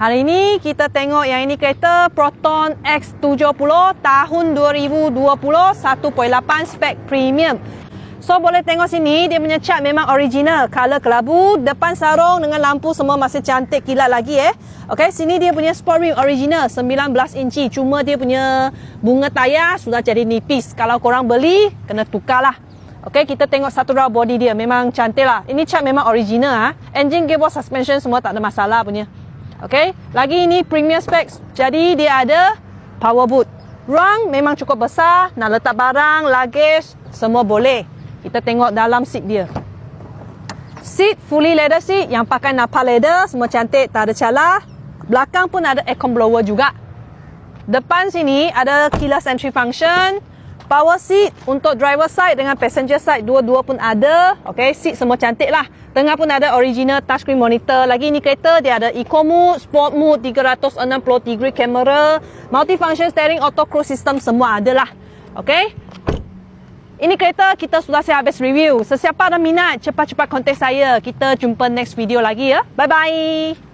Hari ini kita tengok yang ini kereta Proton X70 tahun 2020 1.8 spek premium. So boleh tengok sini dia punya cat memang original, color kelabu, depan sarung dengan lampu semua masih cantik kilat lagi Okey, sini dia punya sport rim original 19 inci. Cuma dia punya bunga tayar sudah jadi nipis. Kalau korang beli kena tukarlah. Okey, kita tengok satu raw body dia memang cantik lah. Ini cat memang original Engine, gearbox, suspension semua tak ada masalah punya. Okey, lagi ini premium specs. Jadi dia ada power boot. Ruang memang cukup besar, nak letak barang, luggage, semua boleh. Kita tengok dalam seat dia. Seat fully leather seat yang pakai napa leather, semua cantik, tak ada calar. Belakang pun ada aircon blower juga. Depan sini ada keyless entry function. Power seat untuk driver side dengan passenger side dua-dua pun ada. Okey, seat semua cantik lah. Tengah pun ada original touchscreen monitor. Lagi ni kereta dia ada eco mode, sport mode, 360 degree camera, multifunction steering, auto cruise system semua ada lah. Okey. Ini kereta kita sudah siap habis review. Sesiapa ada minat cepat-cepat kontak saya. Kita jumpa next video lagi ya. Bye bye.